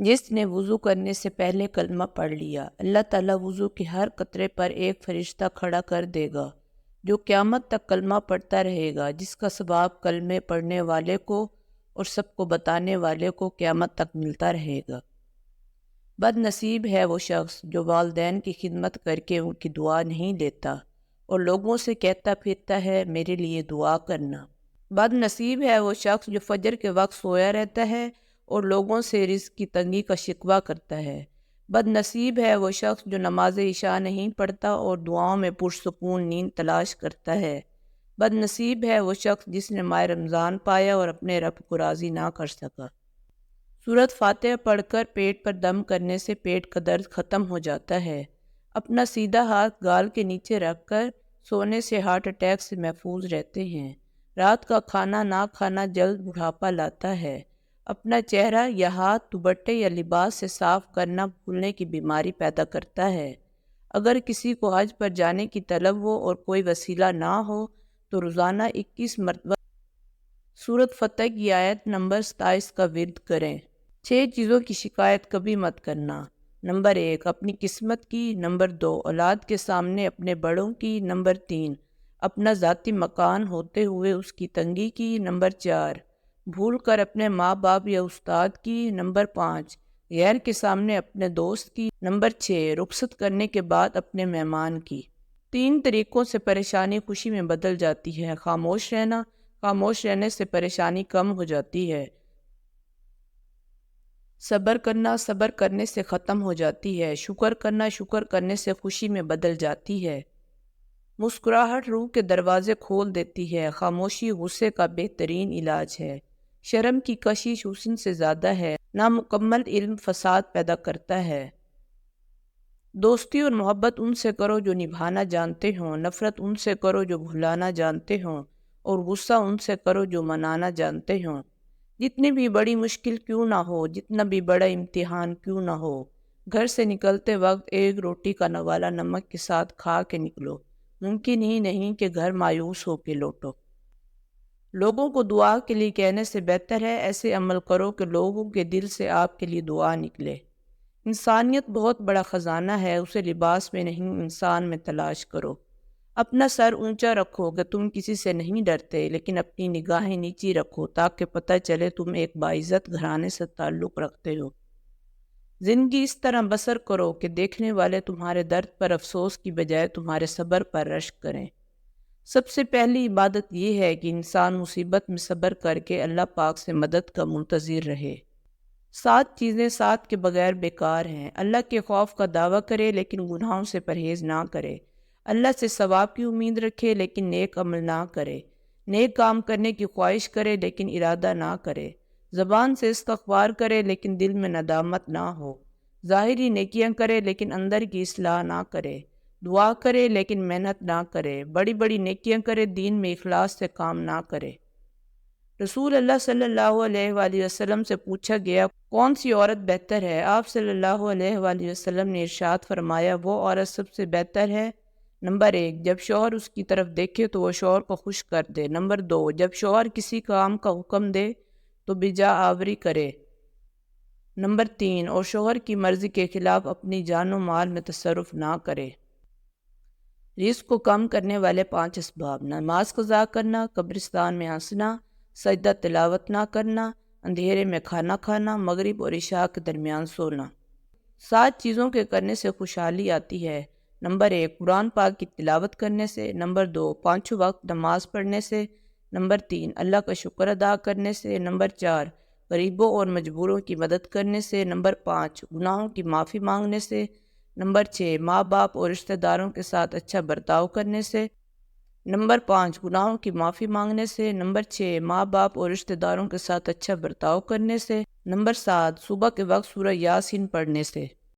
جس نے وضو کرنے سے پہلے کلمہ پڑھ لیا، اللہ تعالیٰ وضو کے ہر قطرے پر ایک فرشتہ کھڑا کر دے گا جو قیامت تک کلمہ پڑھتا رہے گا، جس کا ثواب کلمے پڑھنے والے کو اور سب کو بتانے والے کو قیامت تک ملتا رہے گا۔ بد نصیب ہے وہ شخص جو والدین کی خدمت کر کے ان کی دعا نہیں لیتا اور لوگوں سے کہتا پھرتا ہے میرے لیے دعا کرنا۔ بد نصیب ہے وہ شخص جو فجر کے وقت سویا رہتا ہے اور لوگوں سے رزق کی تنگی کا شکوہ کرتا ہے۔ بد نصیب ہے وہ شخص جو نماز عشاء نہیں پڑھتا اور دعاؤں میں پرسکون نیند تلاش کرتا ہے۔ بد نصیب ہے وہ شخص جس نے ماہ رمضان پایا اور اپنے رب کو راضی نہ کر سکا۔ سورۃ فاتحہ پڑھ کر پیٹ پر دم کرنے سے پیٹ کا درد ختم ہو جاتا ہے۔ اپنا سیدھا ہاتھ گال کے نیچے رکھ کر سونے سے ہارٹ اٹیک سے محفوظ رہتے ہیں۔ رات کا کھانا نہ کھانا جلد بڑھاپا لاتا ہے۔ اپنا چہرہ یا ہاتھ دوپٹے یا لباس سے صاف کرنا بھولنے کی بیماری پیدا کرتا ہے۔ اگر کسی کو حج پر جانے کی طلب ہو اور کوئی وسیلہ نہ ہو تو روزانہ 21 مرتبہ سورۃ فتح کی آیت نمبر 27 کا ورد کریں۔ 6 چیزوں کی شکایت کبھی مت کرنا۔ نمبر 1، اپنی قسمت کی۔ نمبر 2، اولاد کے سامنے اپنے بڑوں کی۔ نمبر 3، اپنا ذاتی مکان ہوتے ہوئے اس کی تنگی کی۔ نمبر 4، بھول کر اپنے ماں باپ یا استاد کی۔ نمبر 5، غیر کے سامنے اپنے دوست کی۔ نمبر 6، رخصت کرنے کے بعد اپنے مہمان کی۔ 3 طریقوں سے پریشانی خوشی میں بدل جاتی ہے۔ خاموش رہنا، خاموش رہنے سے پریشانی کم ہو جاتی ہے۔ صبر کرنا، صبر کرنے سے ختم ہو جاتی ہے۔ شکر کرنا، شکر کرنے سے خوشی میں بدل جاتی ہے۔ مسکراہٹ روح کے دروازے کھول دیتی ہے۔ خاموشی غصے کا بہترین علاج ہے۔ شرم کی کشش حسن سے زیادہ ہے۔ نامکمل علم فساد پیدا کرتا ہے۔ دوستی اور محبت ان سے کرو جو نبھانا جانتے ہوں، نفرت ان سے کرو جو بھلانا جانتے ہوں، اور غصہ ان سے کرو جو منانا جانتے ہوں۔ جتنی بھی بڑی مشکل کیوں نہ ہو، جتنا بھی بڑا امتحان کیوں نہ ہو، گھر سے نکلتے وقت ایک روٹی کا نوالا نمک کے ساتھ کھا کے نکلو۔ ممکن ہی نہیں کہ گھر مایوس ہو کے لوٹو۔ لوگوں کو دعا کے لیے کہنے سے بہتر ہے ایسے عمل کرو کہ لوگوں کے دل سے آپ کے لیے دعا نکلے۔ انسانیت بہت بڑا خزانہ ہے، اسے لباس میں نہیں انسان میں تلاش کرو۔ اپنا سر اونچا رکھو کہ تم کسی سے نہیں ڈرتے، لیکن اپنی نگاہیں نیچی رکھو تاکہ پتہ چلے تم ایک باعزت گھرانے سے تعلق رکھتے ہو۔ زندگی اس طرح بسر کرو کہ دیکھنے والے تمہارے درد پر افسوس کی بجائے تمہارے صبر پر رشک کریں۔ سب سے پہلی عبادت یہ ہے کہ انسان مصیبت میں صبر کر کے اللہ پاک سے مدد کا منتظر رہے۔ 7 چیزیں 7 کے بغیر بیکار ہیں۔ اللہ کے خوف کا دعویٰ کرے لیکن گناہوں سے پرہیز نہ کرے۔ اللہ سے ثواب کی امید رکھے لیکن نیک عمل نہ کرے۔ نیک کام کرنے کی خواہش کرے لیکن ارادہ نہ کرے۔ زبان سے استغفار کرے لیکن دل میں ندامت نہ ہو۔ ظاہری نیکیاں کرے لیکن اندر کی اصلاح نہ کرے۔ دعا کرے لیکن محنت نہ کرے۔ بڑی بڑی نیکیاں کرے، دین میں اخلاص سے کام نہ کرے۔ رسول اللہ صلی اللہ علیہ وآلہ وسلم سے پوچھا گیا کون سی عورت بہتر ہے؟ آپ صلی اللہ علیہ وآلہ وسلم نے ارشاد فرمایا وہ عورت سب سے بہتر ہے۔ نمبر 1، جب شوہر اس کی طرف دیکھے تو وہ شوہر کو خوش کر دے۔ نمبر 2، جب شوہر کسی کام کا حکم دے تو بجا آوری کرے۔ نمبر 3، اور شوہر کی مرضی کے خلاف اپنی جان و مال میں تصرف نہ کرے۔ رزق کو کم کرنے والے 5 اسباب: نماز قضا کرنا، قبرستان میں ہنسنا، سجدہ تلاوت نہ کرنا، اندھیرے میں کھانا کھانا، مغرب اور عشاء کے درمیان سونا۔ 7 چیزوں کے کرنے سے خوشحالی آتی ہے۔ نمبر 1، قرآن پاک کی تلاوت کرنے سے۔ نمبر 2، 5 وقت نماز پڑھنے سے۔ نمبر 3، اللہ کا شکر ادا کرنے سے۔ نمبر 4، غریبوں اور مجبوروں کی مدد کرنے سے۔ نمبر 5، گناہوں کی معافی مانگنے سے۔ نمبر 6، ماں باپ اور رشتہ داروں کے ساتھ اچھا برتاؤ کرنے سے۔ نمبر 5، گناہوں کی معافی مانگنے سے۔ نمبر 6، ماں باپ اور رشتہ داروں کے ساتھ اچھا برتاؤ کرنے سے۔ نمبر 7، صبح کے وقت سورہ یاسین پڑھنے سے۔